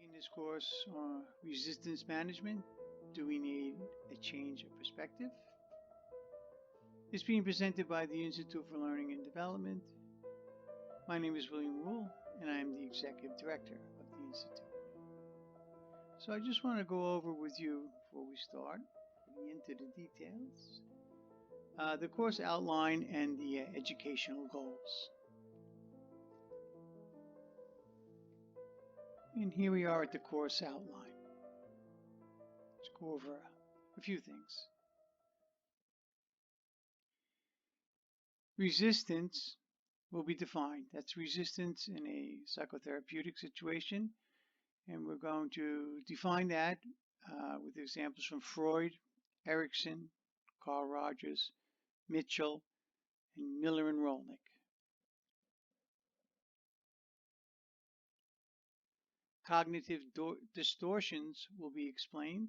Taking this course on resistance management, do we need a change of perspective? It's being presented by the Institute for Learning and Development. My name is William Rule, and I am the Executive Director of the Institute. So I just want to go over with you before we start, getting into the details, the course outline and the educational goals. And here we are at the course outline. Let's go over a few things. Resistance will be defined. That's resistance in a psychotherapeutic situation. And we're going to define that with examples from Freud, Erickson, Carl Rogers, Mitchell, and Miller and Rolnick. Cognitive distortions will be explained.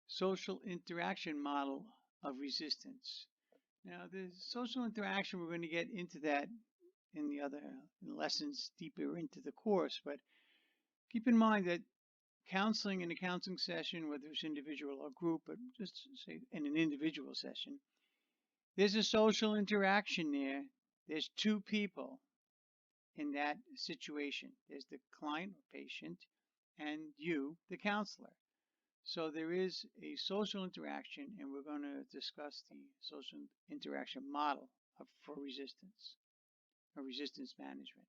Social interaction model of resistance. Now, the social interaction, we're going to get into that in the other lessons deeper into the course, but keep in mind that counseling in a counseling session, whether it's individual or group, but just say in an individual session, there's a social interaction there. There's two people in that situation. There's the client or patient and you, the counselor. So there is a social interaction, and we're going to discuss the social interaction model for resistance or resistance management.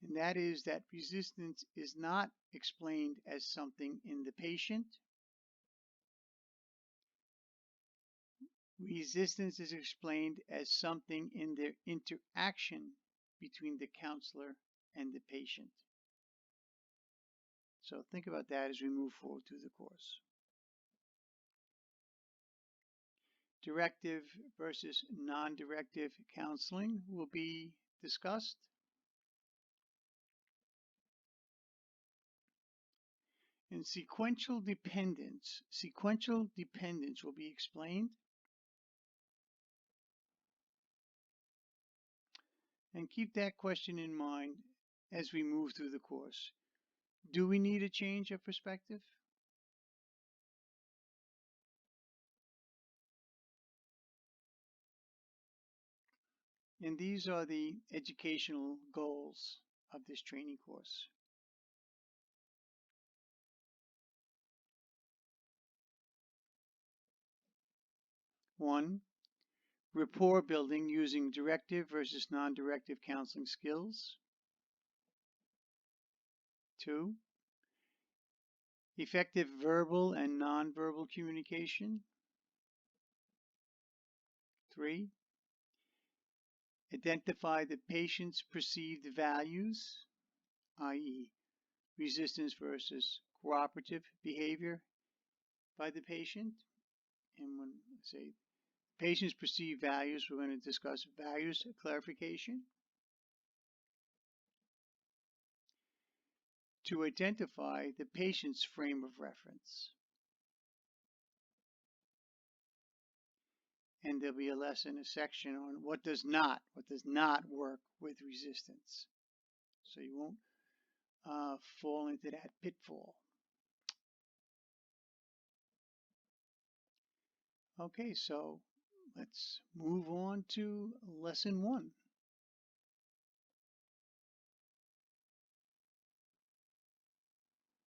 And that is that resistance is not explained as something in the patient. Resistance is explained as something in the interaction between the counselor and the patient. So think about that as we move forward through the course. Directive versus non-directive counseling will be discussed. And sequential dependence will be explained. And keep that question in mind as we move through the course. Do we need a change of perspective? And these are the educational goals of this training course. One, rapport building using directive versus non-directive counseling skills. Two, effective verbal and non-verbal communication. Three, identify the patient's perceived values, i.e., resistance versus cooperative behavior by the patient. And when I say patient's perceived values, we're going to discuss values clarification. To identify the patient's frame of reference. And there'll be a lesson, a section on what does not work with resistance. So you won't fall into that pitfall. Okay, so let's move on to lesson 1.